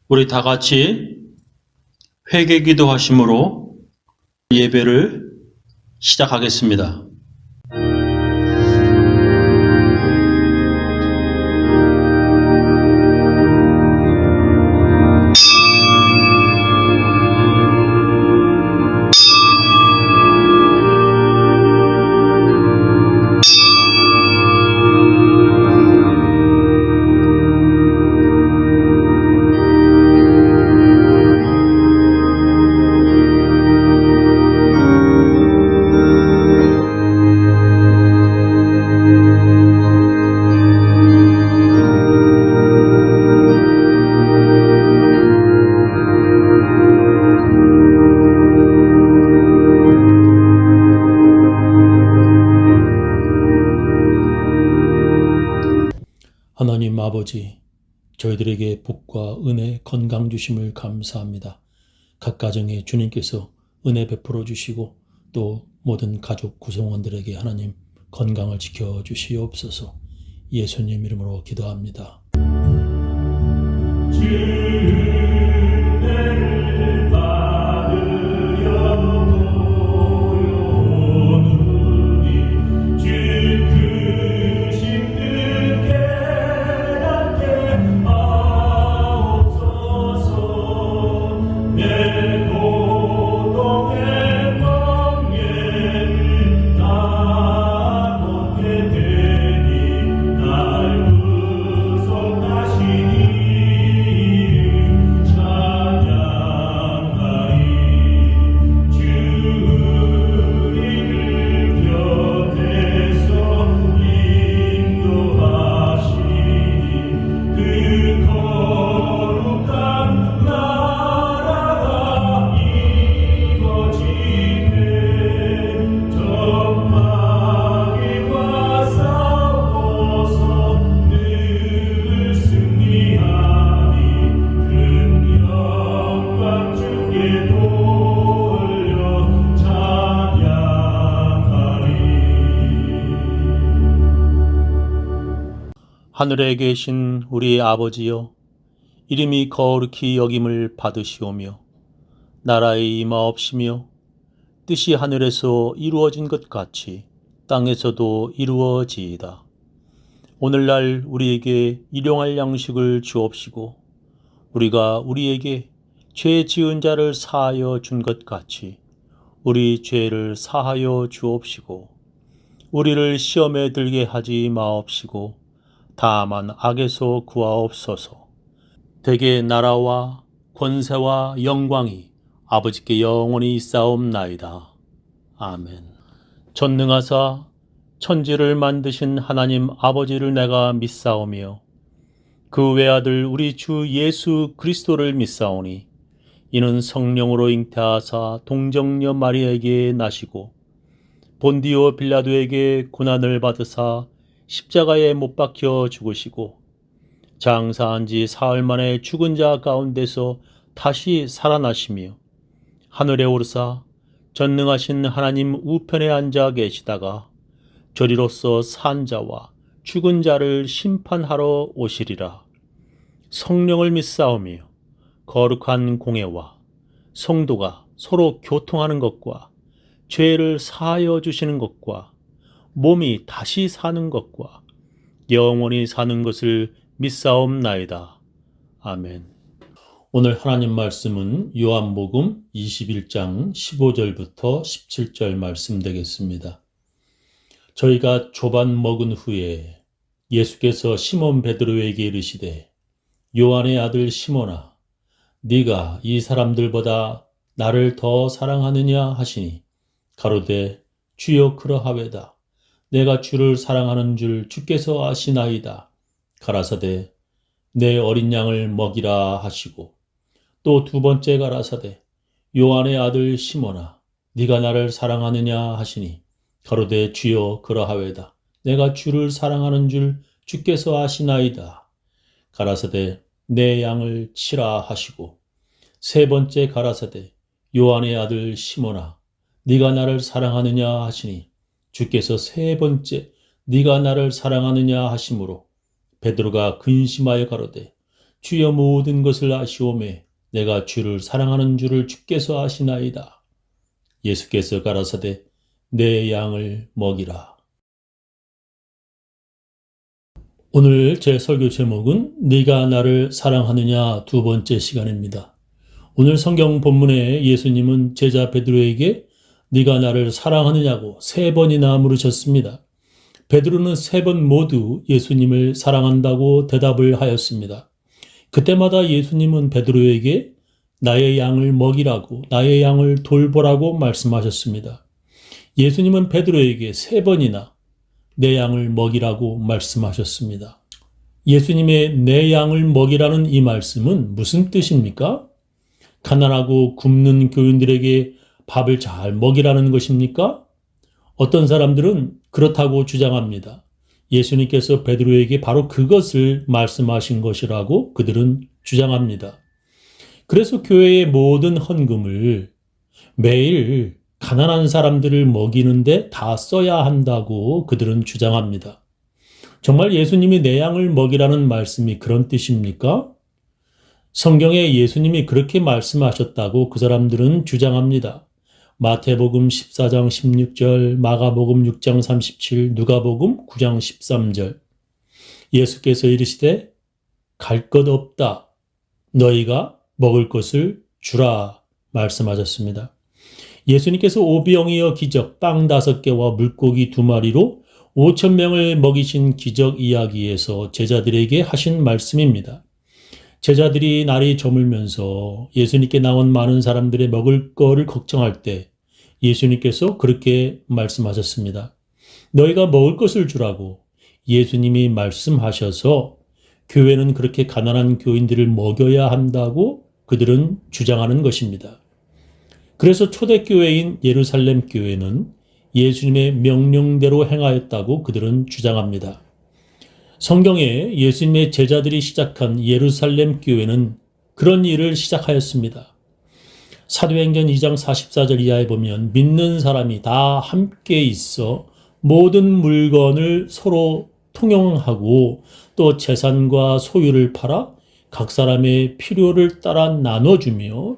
우리 다 같이 회개 기도하심으로 예배를 시작하겠습니다. 하나님 아버지, 저희들에게 복과 은혜, 건강 주심을 감사합니다. 각 가정에 주님께서 은혜 베풀어 주시고 또 모든 가족 구성원들에게 하나님 건강을 지켜 주시옵소서. 예수님 이름으로 기도합니다. 하늘에 계신 우리 아버지여, 이름이 거룩히 여김을 받으시오며 나라의 임하옵시며 뜻이 하늘에서 이루어진 것 같이 땅에서도 이루어지이다. 오늘날 우리에게 일용할 양식을 주옵시고 우리가 우리에게 죄 지은 자를 사하여 준 것 같이 우리 죄를 사하여 주옵시고 우리를 시험에 들게 하지 마옵시고 다만 악에서 구하옵소서. 대개 나라와 권세와 영광이 아버지께 영원히 있사옵나이다. 아멘. 전능하사 천지를 만드신 하나님 아버지를 내가 믿사오며 그 외아들 우리 주 예수 그리스도를 믿사오니 이는 성령으로 잉태하사 동정녀 마리아에게 나시고 본디오 빌라도에게 고난을 받으사 십자가에 못 박혀 죽으시고 장사한 지 사흘 만에 죽은 자 가운데서 다시 살아나시며 하늘에 오르사 전능하신 하나님 우편에 앉아 계시다가 저리로서 산 자와 죽은 자를 심판하러 오시리라. 성령을 믿사오며 거룩한 공회와 성도가 서로 교통하는 것과 죄를 사하여 주시는 것과 몸이 다시 사는 것과 영원히 사는 것을 믿사옵나이다. 아멘. 오늘 하나님 말씀은 요한복음 21장 15절부터 17절 말씀 되겠습니다. 저희가 조반 먹은 후에 예수께서 시몬 베드로에게 이르시되 요한의 아들 시몬아, 네가 이 사람들보다 나를 더 사랑하느냐 하시니 가로되 주여 그러하외다. 내가 주를 사랑하는 줄 주께서 아시나이다. 가라사대 내 어린 양을 먹이라 하시고 또 두 번째 가라사대 요한의 아들 시몬아, 네가 나를 사랑하느냐 하시니 가로되 주여 그러하외다. 내가 주를 사랑하는 줄 주께서 아시나이다. 가라사대 내 양을 치라 하시고 세 번째 가라사대 요한의 아들 시몬아, 네가 나를 사랑하느냐 하시니 주께서 세 번째 네가 나를 사랑하느냐 하심으로 베드로가 근심하여 가로되 주여 모든 것을 아시오매 내가 주를 사랑하는 줄을 주께서 아시나이다. 예수께서 가라사대 내 양을 먹이라. 오늘 제 설교 제목은 네가 나를 사랑하느냐 두 번째 시간입니다. 오늘 성경 본문에 예수님은 제자 베드로에게 네가 나를 사랑하느냐고 3번이나 물으셨습니다. 베드로는 3번 모두 예수님을 사랑한다고 대답을 하였습니다. 그때마다 예수님은 베드로에게 나의 양을 먹이라고, 나의 양을 돌보라고 말씀하셨습니다. 예수님은 베드로에게 3번이나 내 양을 먹이라고 말씀하셨습니다. 예수님의 내 양을 먹이라는 이 말씀은 무슨 뜻입니까? 가난하고 굶는 교인들에게 밥을 잘 먹이라는 것입니까? 어떤 사람들은 그렇다고 주장합니다. 예수님께서 베드로에게 바로 그것을 말씀하신 것이라고 그들은 주장합니다. 그래서 교회의 모든 헌금을 매일 가난한 사람들을 먹이는데 다 써야 한다고 그들은 주장합니다. 정말 예수님이 내 양을 먹이라는 말씀이 그런 뜻입니까? 성경에 예수님이 그렇게 말씀하셨다고 그 사람들은 주장합니다. 마태복음 14장 16절, 마가복음 6장 37, 누가복음 9장 13절. 예수께서 이르시되 갈 것 없다. 너희가 먹을 것을 주라 말씀하셨습니다. 예수님께서 오병이어 기적 빵 5개와 물고기 2마리로 5,000명을 먹이신 기적 이야기에서 제자들에게 하신 말씀입니다. 제자들이 날이 저물면서 예수님께 나온 많은 사람들의 먹을 거를 걱정할 때 예수님께서 그렇게 말씀하셨습니다. 너희가 먹을 것을 주라고 예수님이 말씀하셔서 교회는 그렇게 가난한 교인들을 먹여야 한다고 그들은 주장하는 것입니다. 그래서 초대교회인 예루살렘 교회는 예수님의 명령대로 행하였다고 그들은 주장합니다. 성경에 예수님의 제자들이 시작한 예루살렘 교회는 그런 일을 시작하였습니다. 사도행전 2장 44절 이하에 보면 믿는 사람이 다 함께 있어 모든 물건을 서로 통용하고 또 재산과 소유를 팔아 각 사람의 필요를 따라 나눠주며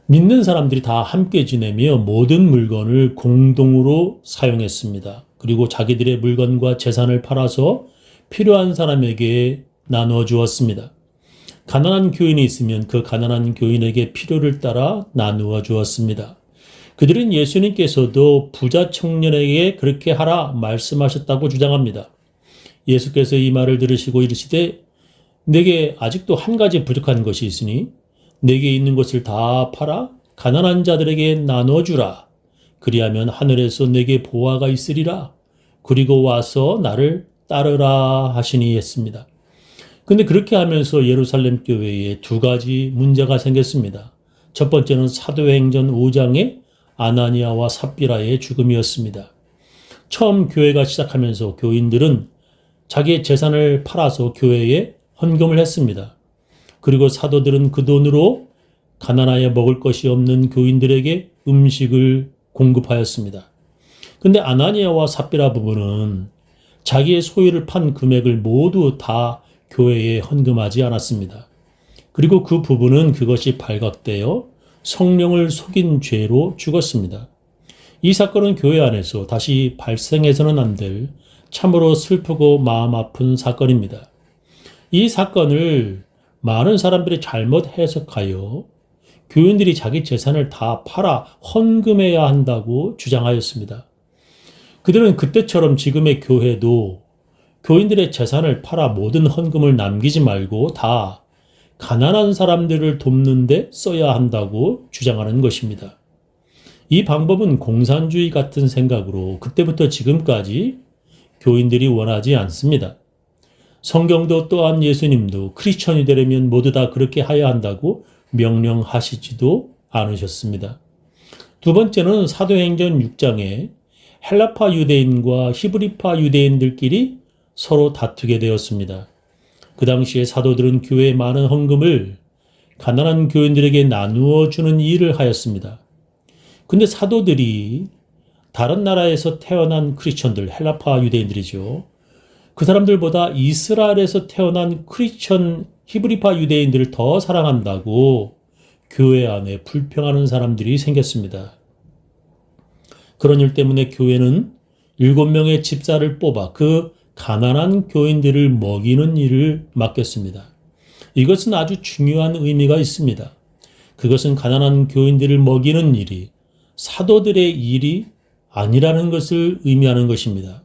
믿는 사람들이 다 함께 지내며 모든 물건을 공동으로 사용했습니다. 그리고 자기들의 물건과 재산을 팔아서 필요한 사람에게 나누어 주었습니다. 가난한 교인이 있으면 그 가난한 교인에게 필요를 따라 나누어 주었습니다. 그들은 예수님께서도 부자 청년에게 그렇게 하라 말씀하셨다고 주장합니다. 예수께서 이 말을 들으시고 이르시되 내게 아직도 한 가지 부족한 것이 있으니 내게 있는 것을 다 팔아 가난한 자들에게 나눠주라. 그리하면 하늘에서 내게 보화가 있으리라. 그리고 와서 나를 따르라 하시니 했습니다. 근데 그렇게 하면서 예루살렘 교회에 2가지 문제가 생겼습니다. 첫 번째는 사도행전 5장의 아나니아와 삽비라의 죽음이었습니다. 처음 교회가 시작하면서 교인들은 자기의 재산을 팔아서 교회에 헌금을 했습니다. 그리고 사도들은 그 돈으로 가난하여 먹을 것이 없는 교인들에게 음식을 공급하였습니다. 근데 아나니아와 삽비라 부부는 자기의 소유를 판 금액을 모두 다 교회에 헌금하지 않았습니다. 그리고 그 부부는 그것이 발각되어 성령을 속인 죄로 죽었습니다. 이 사건은 교회 안에서 다시 발생해서는 안 될 참으로 슬프고 마음 아픈 사건입니다. 이 사건을 많은 사람들이 잘못 해석하여 교인들이 자기 재산을 다 팔아 헌금해야 한다고 주장하였습니다. 그들은 그때처럼 지금의 교회도 교인들의 재산을 팔아 모든 헌금을 남기지 말고 다 가난한 사람들을 돕는 데 써야 한다고 주장하는 것입니다. 이 방법은 공산주의 같은 생각으로 그때부터 지금까지 교인들이 원하지 않습니다. 성경도 또한 예수님도 크리스천이 되려면 모두 다 그렇게 해야 한다고 명령하시지도 않으셨습니다. 두 번째는 사도행전 6장에 헬라파 유대인과 히브리파 유대인들끼리 서로 다투게 되었습니다. 그 당시에 사도들은 교회의 많은 헌금을 가난한 교인들에게 나누어 주는 일을 하였습니다. 근데 사도들이 다른 나라에서 태어난 크리스천들, 헬라파 유대인들이죠. 그 사람들보다 이스라엘에서 태어난 크리스천 히브리파 유대인들을 더 사랑한다고 교회 안에 불평하는 사람들이 생겼습니다. 그런 일 때문에 교회는 7명의 집사를 뽑아 그 가난한 교인들을 먹이는 일을 맡겼습니다. 이것은 아주 중요한 의미가 있습니다. 그것은 가난한 교인들을 먹이는 일이 사도들의 일이 아니라는 것을 의미하는 것입니다.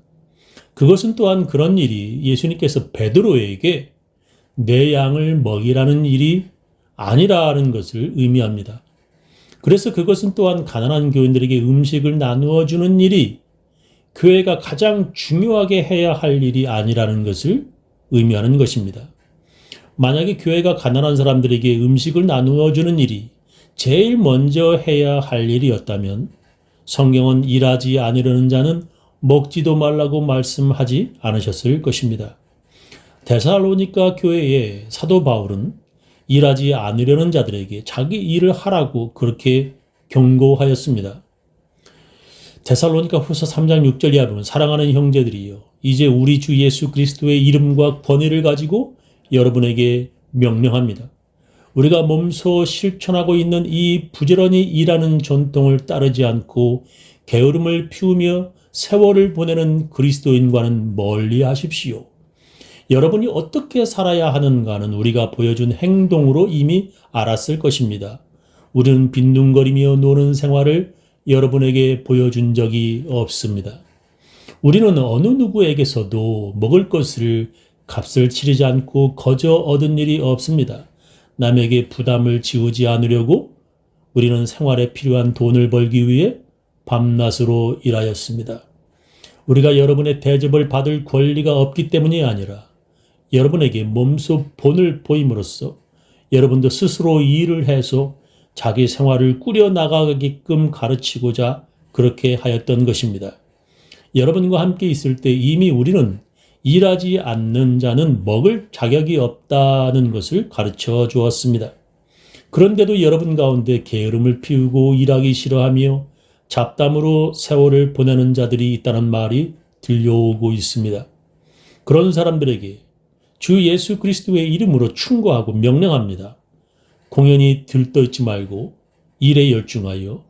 그것은 또한 그런 일이 예수님께서 베드로에게 내 양을 먹이라는 일이 아니라는 것을 의미합니다. 그래서 그것은 또한 가난한 교인들에게 음식을 나누어 주는 일이 교회가 가장 중요하게 해야 할 일이 아니라는 것을 의미하는 것입니다. 만약에 교회가 가난한 사람들에게 음식을 나누어 주는 일이 제일 먼저 해야 할 일이었다면 성경은 일하지 않으려는 자는 먹지도 말라고 말씀하지 않으셨을 것입니다. 데살로니가 교회의 사도 바울은 일하지 않으려는 자들에게 자기 일을 하라고 그렇게 경고하였습니다. 데살로니가 후서 3장 6절 이하 보면 사랑하는 형제들이여 이제 우리 주 예수 그리스도의 이름과 권위를 가지고 여러분에게 명령합니다. 우리가 몸소 실천하고 있는 이 부지런히 일하는 전통을 따르지 않고 게으름을 피우며 세월을 보내는 그리스도인과는 멀리 하십시오. 여러분이 어떻게 살아야 하는가는 우리가 보여준 행동으로 이미 알았을 것입니다. 우리는 빈둥거리며 노는 생활을 여러분에게 보여준 적이 없습니다. 우리는 어느 누구에게서도 먹을 것을 값을 치르지 않고 거저 얻은 일이 없습니다. 남에게 부담을 지우지 않으려고 우리는 생활에 필요한 돈을 벌기 위해 밤낮으로 일하였습니다. 우리가 여러분의 대접을 받을 권리가 없기 때문이 아니라 여러분에게 몸소 본을 보임으로써 여러분도 스스로 일을 해서 자기 생활을 꾸려나가게끔 가르치고자 그렇게 하였던 것입니다. 여러분과 함께 있을 때 이미 우리는 일하지 않는 자는 먹을 자격이 없다는 것을 가르쳐 주었습니다. 그런데도 여러분 가운데 게으름을 피우고 일하기 싫어하며 잡담으로 세월을 보내는 자들이 있다는 말이 들려오고 있습니다. 그런 사람들에게 주 예수 그리스도의 이름으로 충고하고 명령합니다. 공연히 들떠있지 말고 일에 열중하여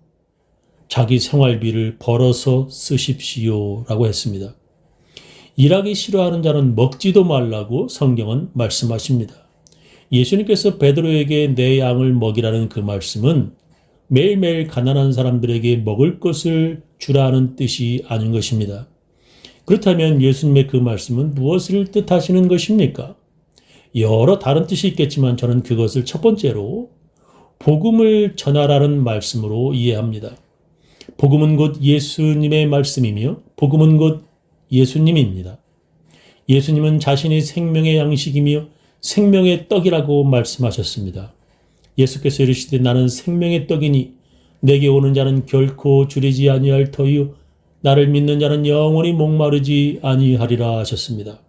자기 생활비를 벌어서 쓰십시오라고 했습니다. 일하기 싫어하는 자는 먹지도 말라고 성경은 말씀하십니다. 예수님께서 베드로에게 내 양을 먹이라는 그 말씀은 매일매일 가난한 사람들에게 먹을 것을 주라는 뜻이 아닌 것입니다. 그렇다면 예수님의 그 말씀은 무엇을 뜻하시는 것입니까? 여러 다른 뜻이 있겠지만 저는 그것을 첫 번째로 복음을 전하라는 말씀으로 이해합니다. 복음은 곧 예수님의 말씀이며 복음은 곧 예수님입니다. 예수님은 자신이 생명의 양식이며 생명의 떡이라고 말씀하셨습니다. 예수께서 이르시되 나는 생명의 떡이니 내게 오는 자는 결코 줄이지 아니할 터이요 나를 믿는 자는 영원히 목마르지 아니하리라 하셨습니다.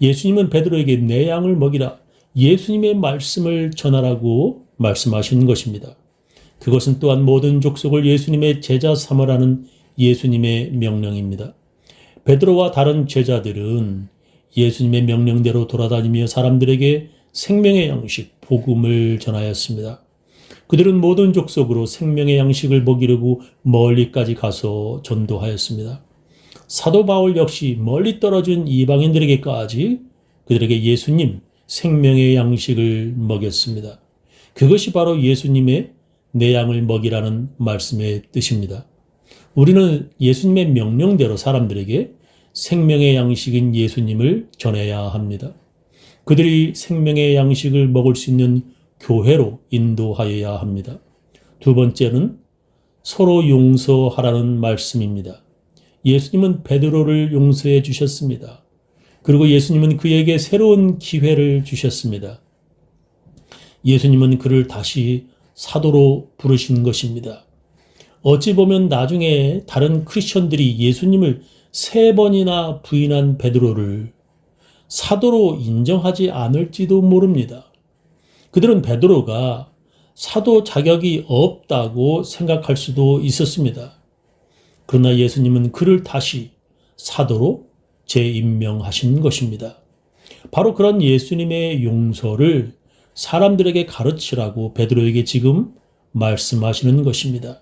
예수님은 베드로에게 내 양을 먹이라 예수님의 말씀을 전하라고 말씀하신 것입니다. 그것은 또한 모든 족속을 예수님의 제자 삼으라는 예수님의 명령입니다. 베드로와 다른 제자들은 예수님의 명령대로 돌아다니며 사람들에게 생명의 양식, 복음을 전하였습니다. 그들은 모든 족속으로 생명의 양식을 먹이려고 멀리까지 가서 전도하였습니다. 사도 바울 역시 멀리 떨어진 이방인들에게까지 그들에게 예수님, 생명의 양식을 먹였습니다. 그것이 바로 예수님의 내 양을 먹이라는 말씀의 뜻입니다. 우리는 예수님의 명령대로 사람들에게 생명의 양식인 예수님을 전해야 합니다. 그들이 생명의 양식을 먹을 수 있는 교회로 인도하여야 합니다. 두 번째는 서로 용서하라는 말씀입니다. 예수님은 베드로를 용서해 주셨습니다. 그리고 예수님은 그에게 새로운 기회를 주셨습니다. 예수님은 그를 다시 사도로 부르신 것입니다. 어찌 보면 나중에 다른 크리스천들이 예수님을 3번이나 부인한 베드로를 사도로 인정하지 않을지도 모릅니다. 그들은 베드로가 사도 자격이 없다고 생각할 수도 있었습니다. 그러나 예수님은 그를 다시 사도로 재임명하신 것입니다. 바로 그런 예수님의 용서를 사람들에게 가르치라고 베드로에게 지금 말씀하시는 것입니다.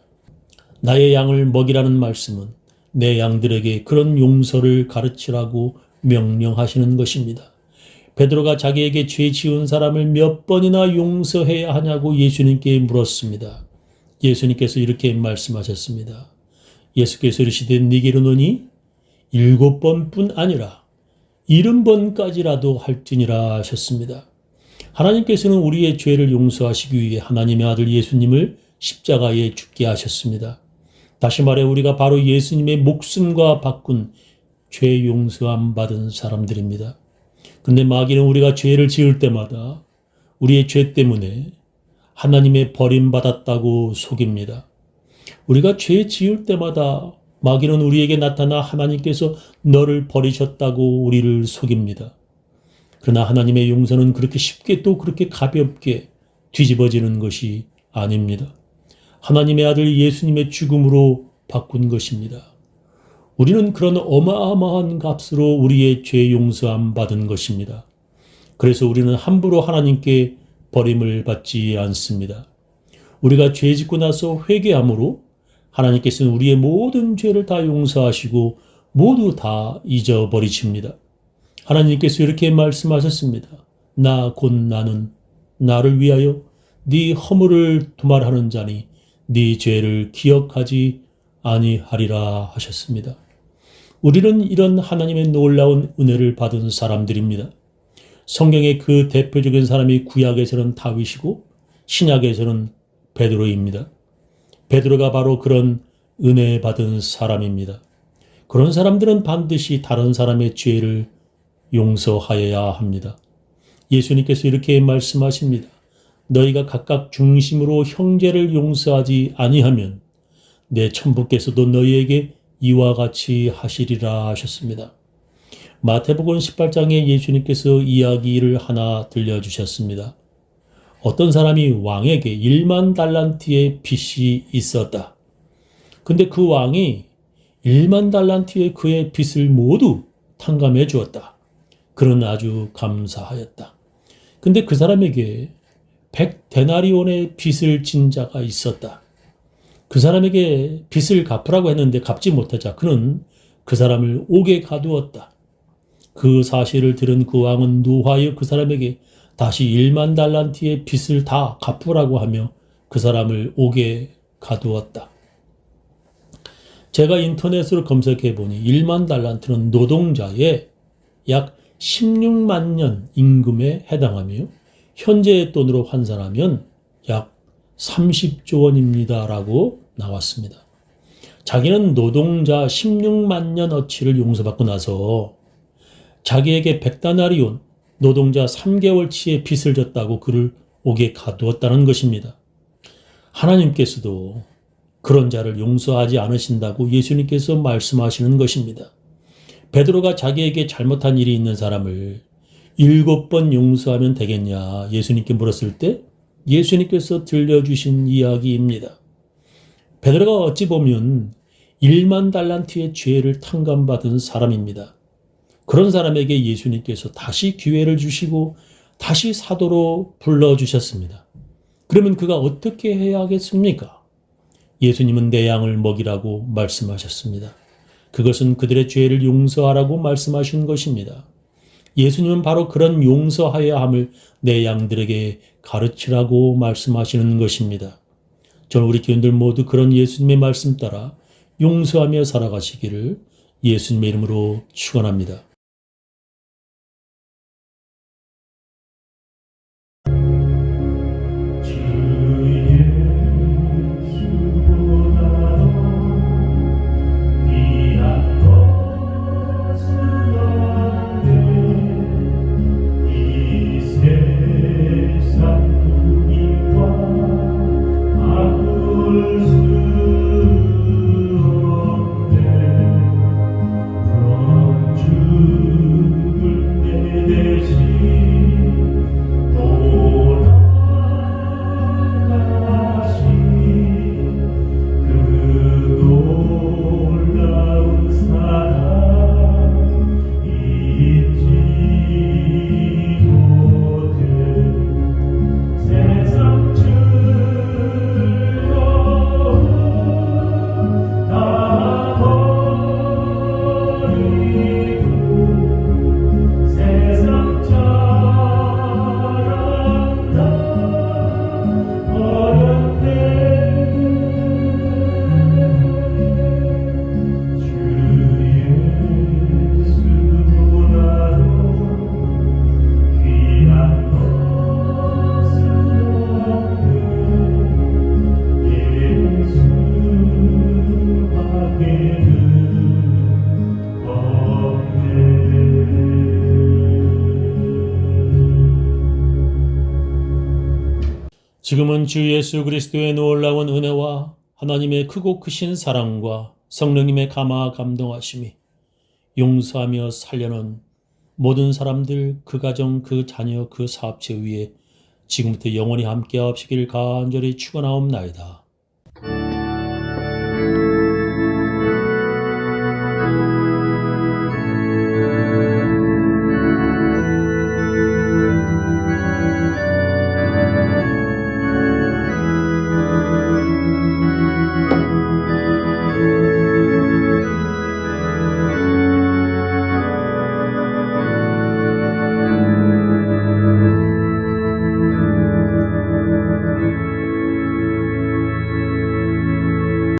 나의 양을 먹이라는 말씀은 내 양들에게 그런 용서를 가르치라고 명령하시는 것입니다. 베드로가 자기에게 죄 지은 사람을 몇 번이나 용서해야 하냐고 예수님께 물었습니다. 예수님께서 이렇게 말씀하셨습니다. 예수께서 이르시되 네게 이르노니 7번뿐 아니라 70번까지라도 할지니라 하셨습니다. 하나님께서는 우리의 죄를 용서하시기 위해 하나님의 아들 예수님을 십자가에 죽게 하셨습니다. 다시 말해 우리가 바로 예수님의 목숨과 바꾼 죄 용서함 받은 사람들입니다. 그런데 마귀는 우리가 죄를 지을 때마다 우리의 죄 때문에 하나님의 버림받았다고 속입니다. 우리가 죄 지을 때마다 마귀는 우리에게 나타나 하나님께서 너를 버리셨다고 우리를 속입니다. 그러나 하나님의 용서는 그렇게 쉽게 또 그렇게 가볍게 뒤집어지는 것이 아닙니다. 하나님의 아들 예수님의 죽음으로 바꾼 것입니다. 우리는 그런 어마어마한 값으로 우리의 죄 용서함 받은 것입니다. 그래서 우리는 함부로 하나님께 버림을 받지 않습니다. 우리가 죄 짓고 나서 회개함으로 하나님께서는 우리의 모든 죄를 다 용서하시고 모두 다 잊어버리십니다. 하나님께서 이렇게 말씀하셨습니다. 나 곧 나는 나를 위하여 네 허물을 두말하는 자니 네 죄를 기억하지 아니하리라 하셨습니다. 우리는 이런 하나님의 놀라운 은혜를 받은 사람들입니다. 성경의 그 대표적인 사람이 구약에서는 다윗이고 신약에서는 베드로입니다. 베드로가 바로 그런 은혜 받은 사람입니다. 그런 사람들은 반드시 다른 사람의 죄를 용서하여야 합니다. 예수님께서 이렇게 말씀하십니다. 너희가 각각 중심으로 형제를 용서하지 아니하면 내 천부께서도 너희에게 이와 같이 하시리라 하셨습니다. 마태복음 18장에 예수님께서 이야기를 하나 들려주셨습니다. 어떤 사람이 왕에게 1만 달란트의 빚이 있었다. 근데 그 왕이 1만 달란트의 그의 빚을 모두 탕감해 주었다. 그는 아주 감사하였다. 근데 그 사람에게 100데나리온의 빚을 진 자가 있었다. 그 사람에게 빚을 갚으라고 했는데 갚지 못하자 그는 그 사람을 옥에 가두었다. 그 사실을 들은 그 왕은 노하여 그 사람에게 다시 1만 달란트의 빚을 다 갚으라고 하며 그 사람을 옥에 가두었다. 제가 인터넷으로 검색해 보니 1만 달란트는 노동자의 약 16만 년 임금에 해당하며 현재의 돈으로 환산하면 약 30조 원입니다라고 나왔습니다. 자기는 노동자 16만 년 어치를 용서받고 나서 자기에게 100데나리온 노동자 3개월치의 빚을 졌다고 그를 옥에 가두었다는 것입니다. 하나님께서도 그런 자를 용서하지 않으신다고 예수님께서 말씀하시는 것입니다. 베드로가 자기에게 잘못한 일이 있는 사람을 7번 용서하면 되겠냐 예수님께 물었을 때 예수님께서 들려주신 이야기입니다. 베드로가 어찌 보면 1만 달란트의 죄를 탕감받은 사람입니다. 그런 사람에게 예수님께서 다시 기회를 주시고 다시 사도로 불러주셨습니다. 그러면 그가 어떻게 해야 하겠습니까? 예수님은 내 양을 먹이라고 말씀하셨습니다. 그것은 그들의 죄를 용서하라고 말씀하신 것입니다. 예수님은 바로 그런 용서하여야 함을 내 양들에게 가르치라고 말씀하시는 것입니다. 저는 우리 교인들 모두 그런 예수님의 말씀 따라 용서하며 살아가시기를 예수님의 이름으로 축원합니다. 주 지금은 주 예수 그리스도의 놀라운 은혜와 하나님의 크고 크신 사랑과 성령님의 감화 감동하심이 용서하며 살려는 모든 사람들, 그 가정, 그 자녀, 그 사업체 위에 지금부터 영원히 함께하시길 간절히 축원하옵나이다.